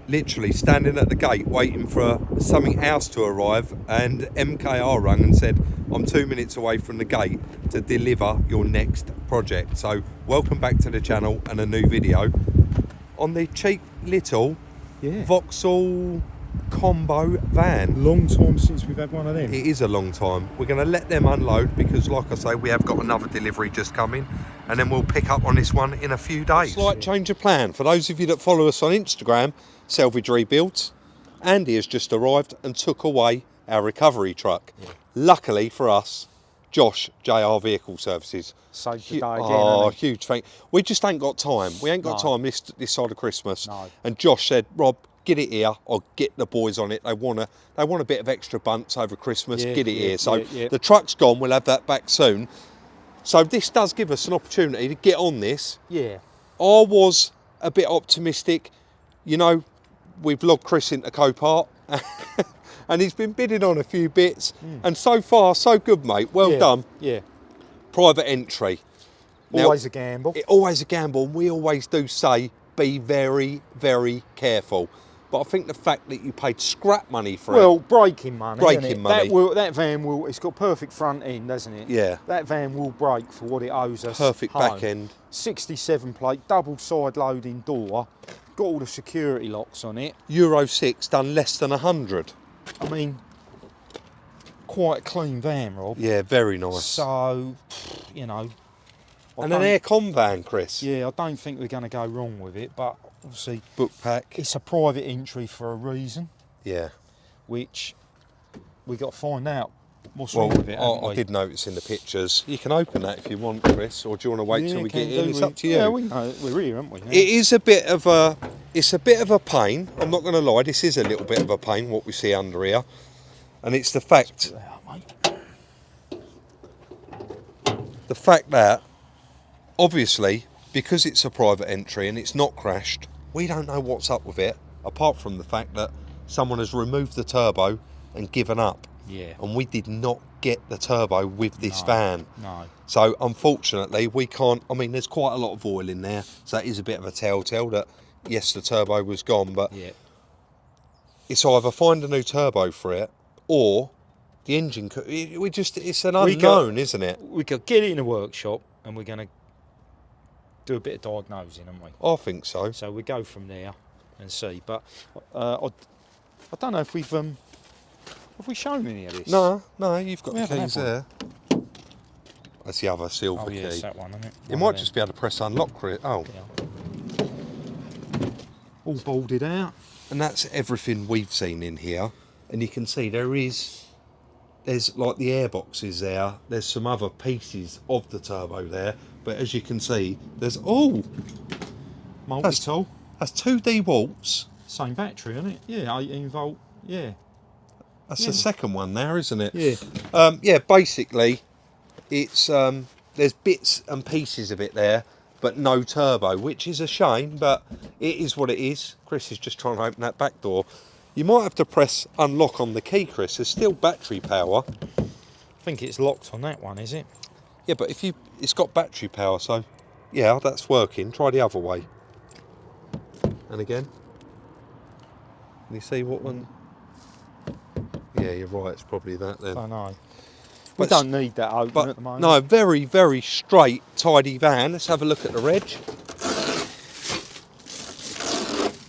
literally standing at the gate waiting for something else to arrive, and MKR rang and said, I'm 2 minutes away from the gate to deliver your next project. So welcome back to the channel and a new video on the cheap little Vauxhall Combo van. Long time since we've had one of them. It is a long time. We're going to let them unload because, like I say, we have got another delivery just coming, and then we'll pick up on this one in a few days. Slight change of plan. For those of you that follow us on Instagram, Salvage Rebuilds, Andy has just arrived and took away our recovery truck. Luckily for us, Josh, JR Vehicle Services. Saved the day again. Oh, huge thank. We just ain't got time. We ain't got time this side of Christmas. No. And Josh said, Rob, get it here, or get the boys on it. They want a bit of extra bunts over Christmas. Get it here. So the truck's gone. We'll have that back soon. So this does give us an opportunity to get on this. I was a bit optimistic. You know, we've logged Chris into Copart, and he's been bidding on a few bits. And so far, so good, mate. Well done. Private entry. Always a gamble. Always a gamble. And we always do say, be very, very careful. But I think the fact that you paid scrap money for it. Well, breaking money. Breaking money. That van will, it's got perfect front end, hasn't it? Yeah. That van will break for what it owes us. Perfect home. back end. 67 plate, double side loading door. Got all the security locks on it. Euro 6 done less than 100. I mean, quite a clean van, Rob. Yeah, very nice. So, you know. And an aircon van, Chris. Yeah, I don't think we're going to go wrong with it, but obviously book pack. It's a private entry for a reason. Yeah. Which we got to find out what's wrong with it. I did notice in the pictures. You can open that if you want, Chris, or do you want to wait till we get in? It's up to you. Yeah, we're here, aren't we? Yeah. It is a bit of a. It's a bit of a pain. I'm not going to lie. This is a little bit of a pain. What we see under here, and it's the fact. The fact that, obviously, because it's a private entry and it's not crashed, we don't know what's up with it, apart from the fact that someone has removed the turbo and given up. Yeah. And we did not get the turbo with this van. No. So, unfortunately, we can't... I mean, there's quite a lot of oil in there, so that is a bit of a telltale that, yes, the turbo was gone, but it's either find a new turbo for it, or the engine... It's an unknown, isn't it? We could get it in a workshop, and we're going to do a bit of diagnosing, aren't we? I think so. So we go from there and see. But I don't know if we've have we shown any of this? No, you've got the keys there. That's the other silver key. It's that one, isn't it? You might just be able to press unlock for it. Oh. Yeah. All bolted out. And that's everything we've seen in here. And you can see there's like the airboxes there. There's some other pieces of the turbo there. But as you can see, there's multi-tool. That's 2D waltz. Same battery, isn't it? Yeah, 18 volt. Yeah. That's the second one there, isn't it? Yeah. Yeah. Basically, it's there's bits and pieces of it there, but no turbo, which is a shame. But it is what it is. Chris is just trying to open that back door. You might have to press unlock on the key, Chris. There's still battery power. I think it's locked on that one, is it? Yeah, but it's got battery power, so yeah, that's working. Try the other way. And again. Can you see what one? Yeah, you're right, it's probably that then. I know. We don't need that open at the moment. No, very, very straight, tidy van. Let's have a look at the reg.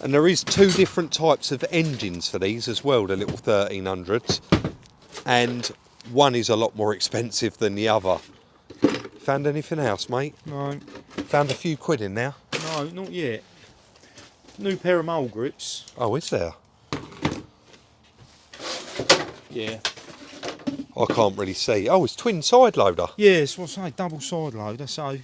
And there is two different types of engines for these as well, the little 1300s. And one is a lot more expensive than the other. Found anything else, mate? No. Found a few quid in there? No, not yet. New pair of mole grips. Oh, is there? Yeah. I can't really see. Oh, it's twin side loader. Yes, what's that? Double side loader, so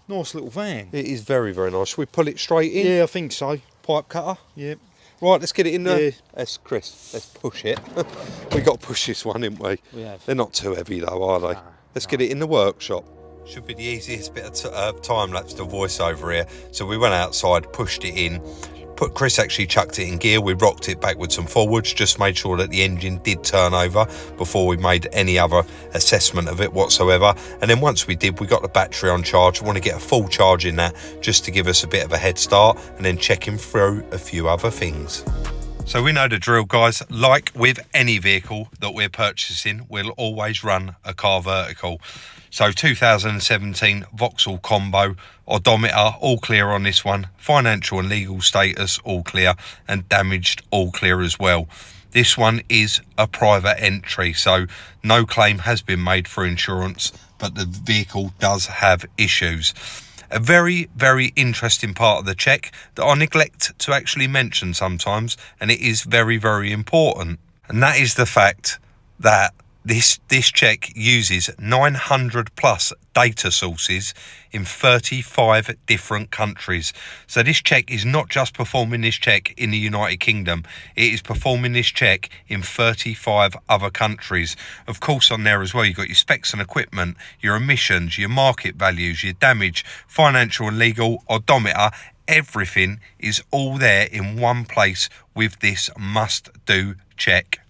nice little van. It is very, very nice. Should we pull it straight in? Yeah, I think so. Pipe cutter? Yep. Right, let's get it in there. Yeah. Let's push it. We got to push this one, didn't we? We have. They're not too heavy though, are they? Let's get it in the workshop. Should be the easiest bit of time lapse to voice over here. So we went outside, pushed it in, Chris actually chucked it in gear. We rocked it backwards and forwards, just made sure that the engine did turn over before we made any other assessment of it whatsoever. And then once we did, we got the battery on charge. We want to get a full charge in that just to give us a bit of a head start, and then checking through a few other things. So we know the drill, guys. Like with any vehicle that we're purchasing, we'll always run a car vertical. So 2017 Vauxhall Combo, odometer all clear on this one, financial and legal status all clear, and damaged all clear as well. This one is a private entry, so no claim has been made for insurance, but the vehicle does have issues. A very, very interesting part of the check that I neglect to actually mention sometimes, and it is very, very important. And that is the fact that this check uses 900 plus data sources in 35 different countries. So this check is not just performing this check in the United Kingdom, it is performing this check in 35 other countries. Of course, on there as well, you've got your specs and equipment, your emissions, your market values, your damage, financial and legal, odometer. Everything is all there in one place with this must-do check.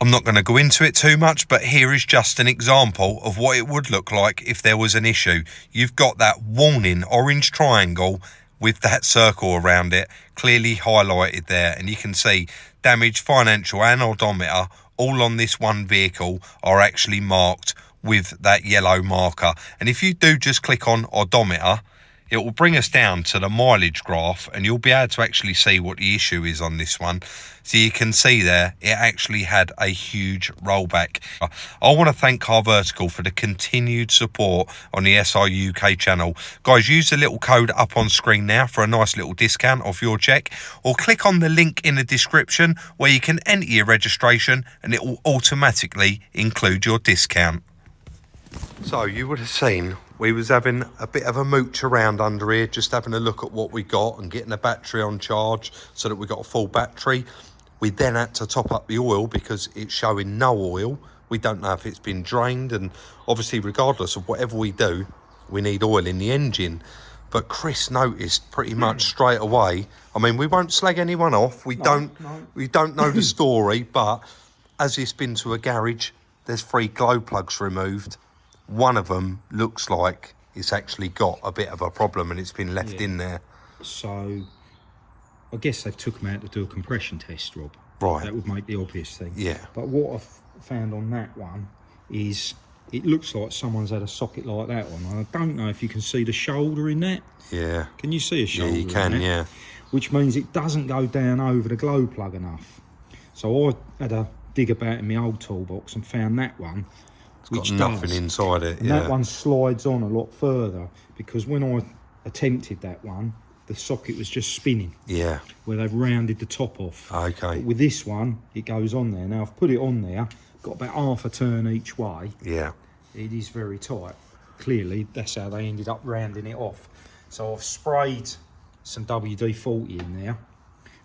I'm not going to go into it too much, but here is just an example of what it would look like if there was an issue. You've got that warning orange triangle with that circle around it clearly highlighted there, and you can see damage, financial and odometer all on this one vehicle are actually marked with that yellow marker. And if you do just click on odometer, it will bring us down to the mileage graph, and you'll be able to actually see what the issue is on this one. So you can see there, it actually had a huge rollback. I want to thank Car Vertical for the continued support on the SI UK channel. Guys, use the little code up on screen now for a nice little discount off your check, or click on the link in the description where you can enter your registration and it will automatically include your discount. So you would have seen we was having a bit of a mooch around under here, just having a look at what we got and getting the battery on charge so that we got a full battery. We then had to top up the oil because it's showing no oil. We don't know if it's been drained, and obviously regardless of whatever we do, we need oil in the engine. But Chris noticed pretty much straight away. I mean, we won't slag anyone off. We don't know the story, but as it's been to a garage, there's 3 glow plugs removed. One of them looks like it's actually got a bit of a problem and it's been left in there. So I guess they've took them out to do a compression test, Rob. Right. That would make the obvious thing. Yeah. But what I've found on that one is it looks like someone's had a socket like that on. And I don't know if you can see the shoulder in that. Yeah. Can you see a shoulder? Yeah, you can, in that? yeah. Which means it doesn't go down over the glow plug enough. So I had a dig about in my old toolbox and found that one. It's got nothing inside it. And that one slides on a lot further, because when I attempted that one, the socket was just spinning. Yeah. Where they've rounded the top off. Okay. But with this one, it goes on there. Now I've put it on there, got about half a turn each way. Yeah. It is very tight. Clearly, that's how they ended up rounding it off. So I've sprayed some WD-40 in there.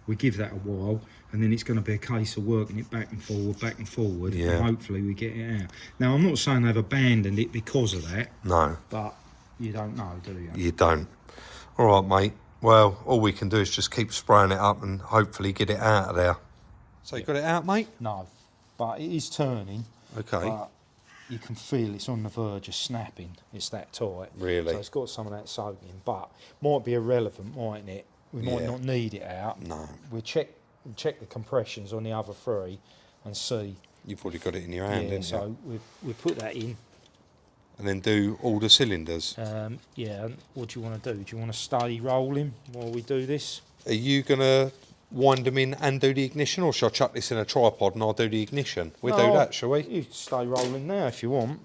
We give that a while, and then it's going to be a case of working it back and forward, yeah. and hopefully we get it out. Now, I'm not saying they've abandoned it because of that. No. But you don't know, do you? You don't. All right, mate. Well, all we can do is just keep spraying it up and hopefully get it out of there. So you got it out, mate? No, but it is turning. Okay. But you can feel it's on the verge of snapping. It's that tight. Really? So it's got some of that soaking, but might be irrelevant, mightn't it? We might not need it out. No. We'll check the compressions on the other 3 and see. You've already got it in your hand, haven't so we put that in. And then do all the cylinders. Yeah, what do you want to do? Do you want to stay rolling while we do this? Are you going to wind them in and do the ignition, or shall I chuck this in a tripod and I'll do the ignition? We'll do that, shall we? You stay rolling now if you want.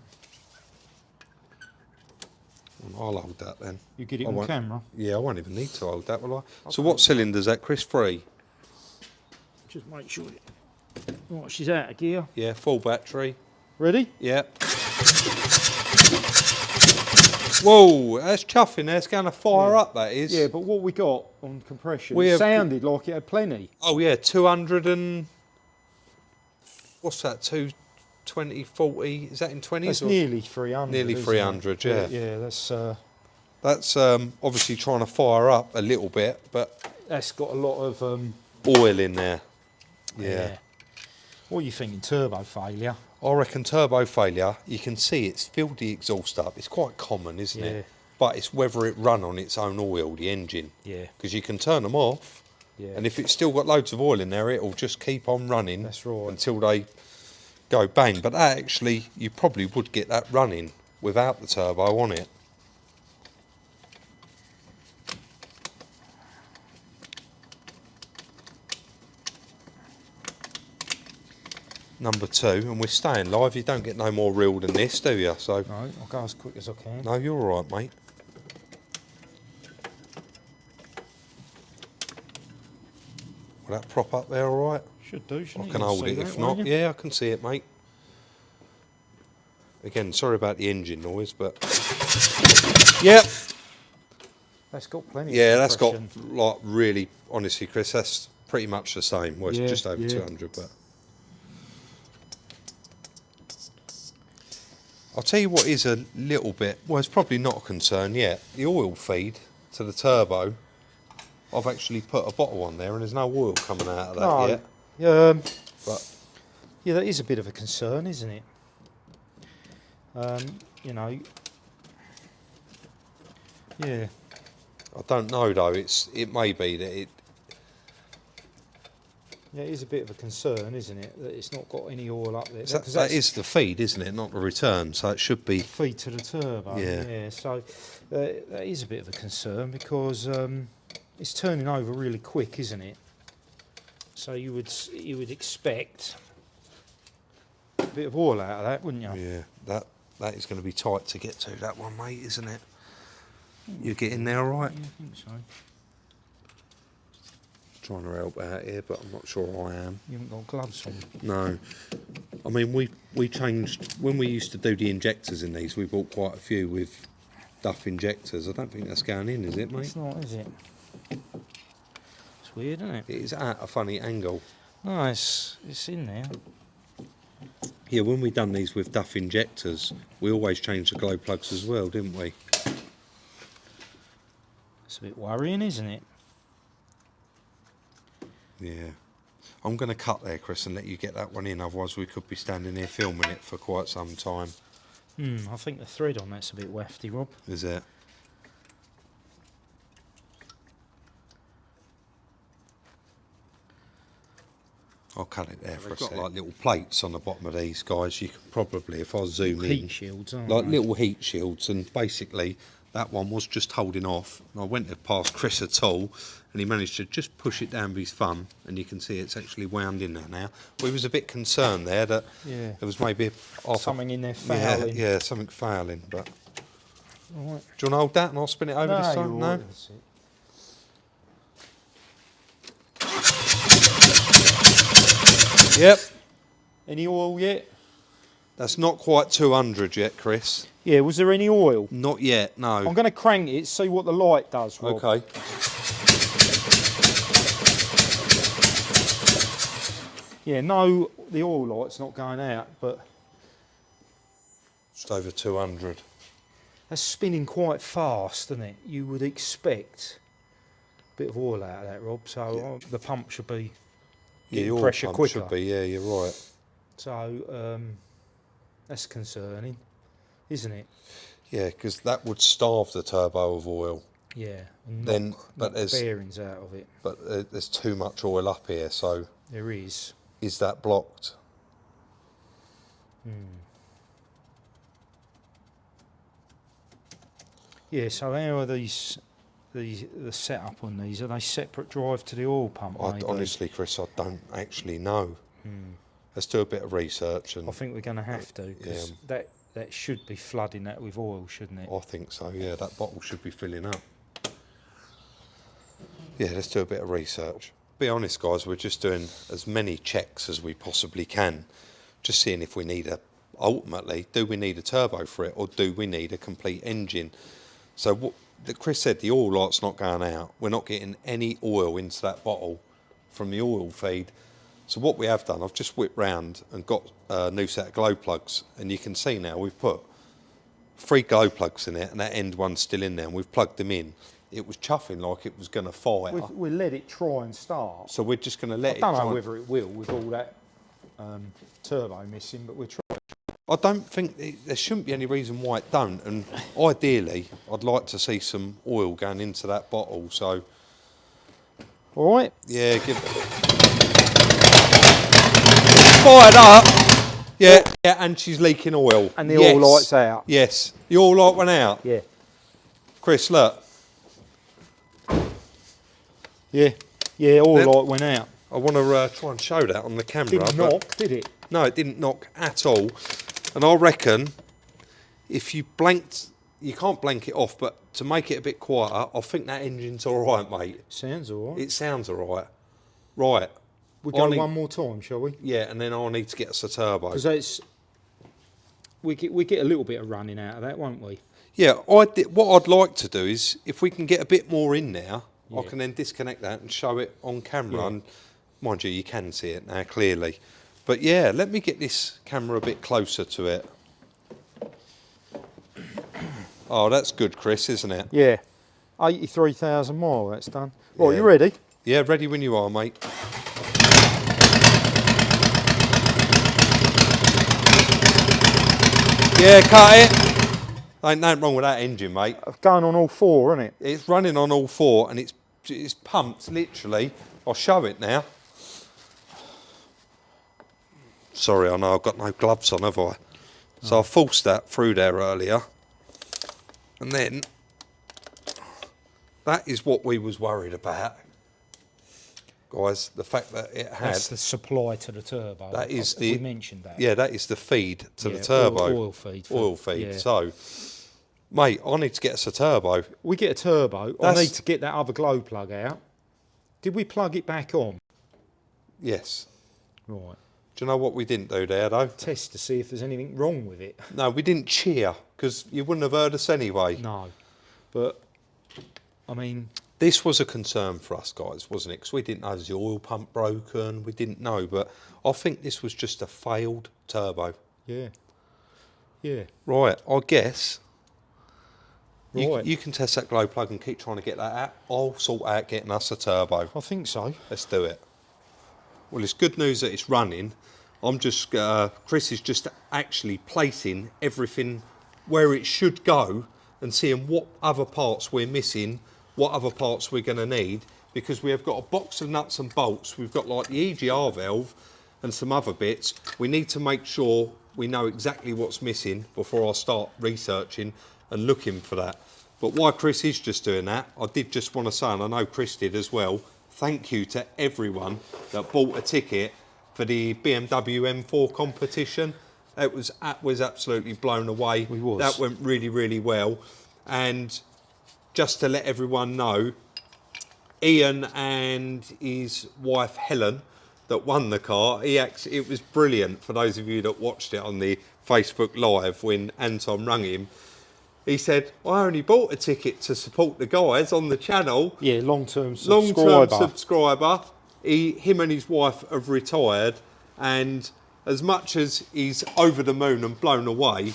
I'll hold that then. You get it on camera? Yeah, I won't even need to hold that, will I? Okay. So what cylinder's that, Chris? 3? Just make sure right, she's out of gear. Yeah, full battery. Ready? Yeah. Whoa, that's chuffing there. It's going to fire up, that is. Yeah, but what we got on compression, it sounded like it had plenty. Oh, yeah, 200 and... What's that, 220, 40? Is that in 20s? That's nearly 300. Nearly 300, yeah. Yeah, that's... That's obviously trying to fire up a little bit, but that's got a lot of oil in there. Yeah. What are you thinking? Turbo failure? I reckon turbo failure. You can see it's filled the exhaust up. It's quite common, isn't it? But it's whether it run on its own oil, the engine. Yeah. Because you can turn them off. Yeah. And if it's still got loads of oil in there, it'll just keep on running. That's right. Until they go bang. But that actually, you probably would get that running without the turbo on it. Number 2, and we're staying live. You don't get no more reel than this, do you? So no, I'll go as quick as I can. No, you're all right, mate. Will that prop up there all right? Should do, shouldn't I it? can hold it if not. Yeah, I can see it, mate. Again, sorry about the engine noise, but... Yep. That's got plenty Yeah, of that's got, compression. like, really, honestly, Chris, that's pretty much the same. Well, it's just over 200, but... I'll tell you what is a little bit... Well, it's probably not a concern yet. The oil feed to the turbo... I've actually put a bottle on there and there's no oil coming out of that yet. But yeah, that is a bit of a concern, isn't it? You know. Yeah. I don't know though. It may be that it. Yeah, it is a bit of a concern, isn't it? That it's not got any oil up there. That is the feed, isn't it? Not the return. So it should be. Feed to the turbo. Yeah. So that is a bit of a concern because. It's turning over really quick, isn't it? So you would expect a bit of oil out of that, wouldn't you? Yeah, that is going to be tight to get to, that one, mate, isn't it? You get in there all right? Yeah, I think so. Trying to help out here, but I'm not sure I am. You haven't got gloves on? No. I mean, we changed, when we used to do the injectors in these, we bought quite a few with Duff injectors. I don't think that's going in, is it, mate? It's not, is it? It's weird, isn't it? It is at a funny angle. No, it's in there. Yeah, when we done these with Duff injectors, we always changed the glow plugs as well, didn't we? It's a bit worrying, isn't it? Yeah. I'm going to cut there, Chris, and let you get that one in, otherwise we could be standing here filming it for quite some time. I think the thread on that's a bit wafty, Rob. Is it? I'll cut it there for a second. Got like little plates on the bottom of these guys. You can probably, if I zoom in, heat shields, aren't like they? little heat shields. And basically, that one was just holding off. And I went past Chris at all, and he managed to just push it down with his thumb. And you can see it's actually wound in there now. We was a bit concerned there that there was maybe something in there fouling. Yeah, something fouling. But all right. Do you want to hold that and I'll spin it over this time? No. Yep. Any oil yet? That's not quite 200 yet, Chris. Yeah, was there any oil? Not yet, no. I'm going to crank it, see what the light does, Rob. Okay. Yeah, no, the oil light's not going out, but... Just over 200. That's spinning quite fast, isn't it? You would expect a bit of oil out of that, Rob, so the pump should be... Yeah, your pressure pump quicker. should be, yeah, you're right. So that's concerning, isn't it? Yeah, because that would starve the turbo of oil. Yeah, and but there's bearings out of it. But there's too much oil up here, so there is. Is that blocked? Yeah. So how are these? The setup on these, are they separate drive to the oil pump? Honestly, Chris, I don't actually know. Let's do a bit of research. And I think we're going to have to, because that should be flooding that with oil, shouldn't it? I think so, yeah, that bottle should be filling up. Yeah, let's do a bit of research. Be honest, guys, we're just doing as many checks as we possibly can, just seeing if we need ultimately, do we need a turbo for it, or do we need a complete engine? So what Chris said, the oil light's not going out. We're not getting any oil into that bottle from the oil feed. So what we have done, I've just whipped round and got a new set of glow plugs. And you can see now we've put 3 glow plugs in it, and that end one's still in there, and we've plugged them in. it was chuffing like it was going to fire. We let it try and start. So we're just going to let it. I don't know whether it will with all that turbo missing, but we'll try. I don't think there shouldn't be any reason why it don't. And ideally, I'd like to see some oil going into that bottle. So, all right. Yeah, give it. Fired up. Yeah, yeah, and she's leaking oil. And the oil light's out. Yes, the oil light went out. Yeah. Chris, look. Yeah, yeah, oil light went out. I want to try and show that on the camera. Didn't knock, did it? No, it didn't knock at all. And I reckon if you blanked, you can't blank it off, but to make it a bit quieter, I think that engine's all right, mate. Sounds all right. It sounds all right. Right. We go one more time, shall we? Yeah, and then I'll need to get us a turbo. Because we get a little bit of running out of that, won't we? Yeah, what I'd like to do is, if we can get a bit more in there, I can then disconnect that and show it on camera. Yeah. And mind you, you can see it now clearly. But yeah, let me get this camera a bit closer to it. Oh, that's good, Chris, isn't it? Yeah. 83,000 miles, that's done. Right, Yeah. you ready? Yeah, ready when you are, mate. Yeah, cut it. Ain't nothing wrong with that engine, mate. Going on all four, isn't it? It's running on all four and it's pumped, literally. I'll show it now. Sorry, I know I've got no gloves on, have I? So I forced that through there earlier. And then, that is what we was worried about. Guys, the fact that it had... That's the supply to the turbo. That is we mentioned that. Yeah, that is the feed to the turbo. Oil feed. Oil feed. Yeah. So, mate, I need to get us a turbo. We get a turbo. I need to get that other glow plug out. Did we plug it back on? Yes. Right. Do you know what we didn't do there, though? Test to see if there's anything wrong with it. No, we didn't cheer, because you wouldn't have heard us anyway. No. But, I mean... This was a concern for us, guys, wasn't it? Because we didn't know, was the oil pump broken? We didn't know, but I think this was just a failed turbo. Yeah. Yeah. Right, I guess... Right. You can test that glow plug and keep trying to get that out. I'll sort out getting us a turbo. I think so. Let's do it. Well, it's good news that it's running. I'm just, Chris is just actually placing everything where it should go and seeing what other parts we're missing, what other parts we're going to need, because we have got a box of nuts and bolts. We've got like the EGR valve and some other bits. We need to make sure we know exactly what's missing before I start researching and looking for that. But while Chris is just doing that, I did just want to say, and I know Chris did as well, thank you to everyone that bought a ticket for the BMW M4 competition. It was absolutely blown away. We was. That went really, really well. And just to let everyone know, Ian and his wife Helen that won the car, it was brilliant for those of you that watched it on the Facebook Live when Anton rang him. He said, I only bought a ticket to support the guys on the channel. Yeah, long-term subscriber. Long-term subscriber. Him and his wife have retired, and as much as he's over the moon and blown away,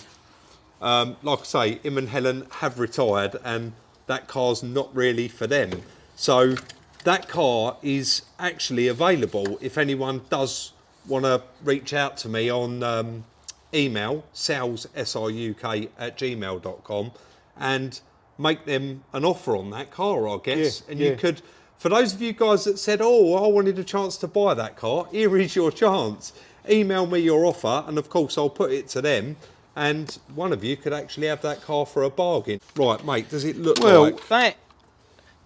like I say, him and Helen have retired, and that car's not really for them. So that car is actually available if anyone does want to reach out to me on email, salesuk@gmail.com, and make them an offer on that car, I guess. Yeah, and you could, for those of you guys that said, oh, I wanted a chance to buy that car, here is your chance. Email me your offer, and of course I'll put it to them, and one of you could actually have that car for a bargain. Right, mate, does it look like... Well,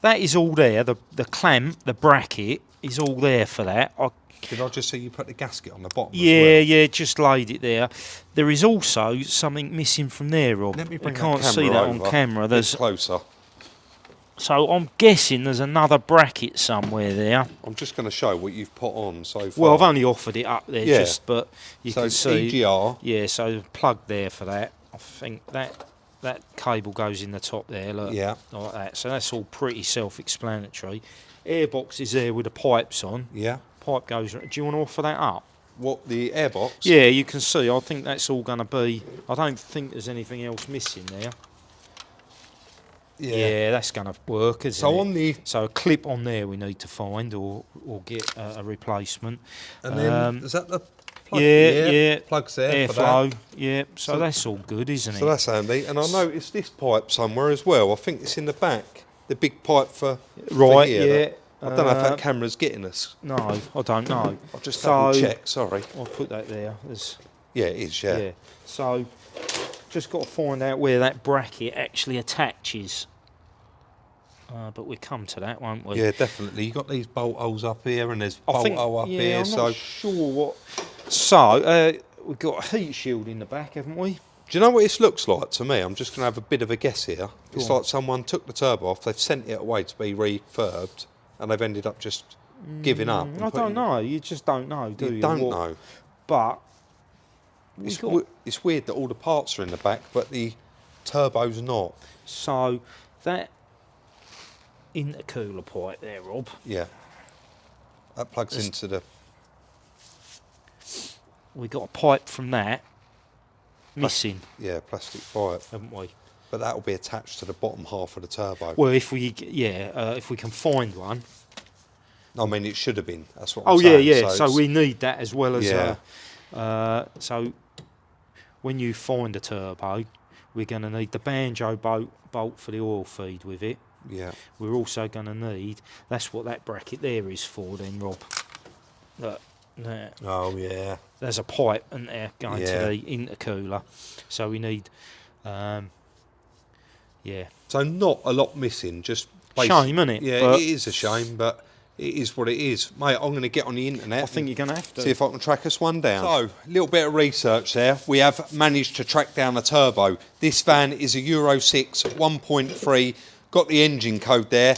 that is all there. The clamp, the bracket is all there for that. Did I just see you put the gasket on the bottom as well? Yeah, just laid it there. There is also something missing from there, Rob. Let me bring you can't that see camera that over. on camera. There's closer. So I'm guessing there's another bracket somewhere there. I'm just going to show what you've put on so far. Well, I've only offered it up there, Yeah. but you can see. EGR. Yeah, so plug there for that. I think that cable goes in the top there, look. Yeah. Like that. So that's all pretty self-explanatory. Airbox is there with the pipes on. Yeah. Pipe goes. Do you want to offer that up? What, the airbox? Yeah, you can see. I think that's all going to be. I don't think there's anything else missing there. Yeah, that's going to work, isn't So it? on the... So a clip on there we need to find or get a replacement. And then, is that the plug? Yeah. Plugs there for Airflow, that. yeah. So that's all good, isn't So it? that's handy. And I noticed this pipe somewhere as well. I think it's in the back. The big pipe for here, yeah. I don't know if that camera's getting us. No, I don't know. I'll just double check, sorry. I'll put that there. Yeah, it is, yeah. So, just got to find out where that bracket actually attaches. But we'll come to that, won't we? Yeah, definitely. You've got these bolt holes up here and there's bolt hole up here. I'm not sure what... So, we've got a heat shield in the back, haven't we? Do you know what this looks like to me? I'm just going to have a bit of a guess here. It's like someone took the turbo off, they've sent it away to be refurbed, and they've ended up just giving up. I don't know. You just don't know, do you? You don't know. But it's weird that all the parts are in the back, but the turbo's not. So that intercooler pipe there, Rob. Yeah. That plugs into the... We got a pipe from that missing. Yeah, plastic pipe, haven't we? But that'll be attached to the bottom half of the turbo. Well, if we can find one. I mean, it should have been. That's what I'm saying. Oh yeah. So we need that as well as. Yeah. So when you find a turbo, we're going to need the banjo bolt for the oil feed with it. Yeah. We're also going to need. That's what that bracket there is for, then, Rob. Look. There. Oh yeah. There's a pipe in there going to the intercooler, so we need. So not a lot missing. Just shame, isn't it? Yeah, but it is a shame, but it is what it is, mate. I'm going to get on the internet. I think you're going to have to see if I can track us one down. So a little bit of research there. We have managed to track down a turbo. This van is a Euro 6 1.3. Got the engine code there,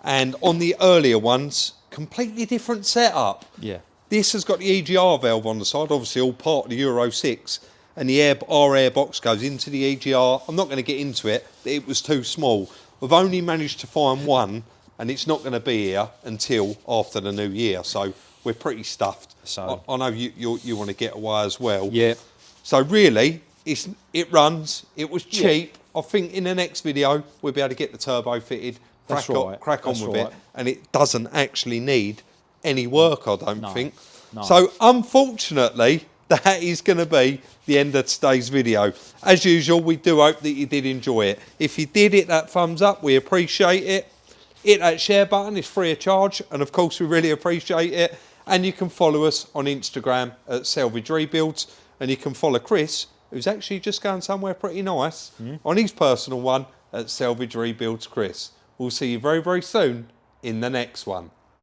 and on the earlier ones, completely different setup. Yeah. This has got the EGR valve on the side, obviously all part of the Euro 6, and the our air box goes into the EGR. I'm not going to get into it, it was too small. We've only managed to find one, and it's not going to be here until after the new year, so we're pretty stuffed. So I know you want to get away as well. Yeah. So really, it runs, it was cheap. I think in the next video, we'll be able to get the turbo fitted, crack on with it, and it doesn't actually need any work, I don't think. No. So unfortunately, that is going to be the end of today's video. As usual, we do hope that you did enjoy it. If you did, hit that thumbs up, we appreciate it. Hit that share button, it's free of charge, and of course we really appreciate it. And you can follow us on Instagram at Salvage Rebuilds, and you can follow Chris, who's actually just going somewhere pretty nice, on his personal one at Salvage Rebuilds Chris. We'll see you very, very soon in the next one.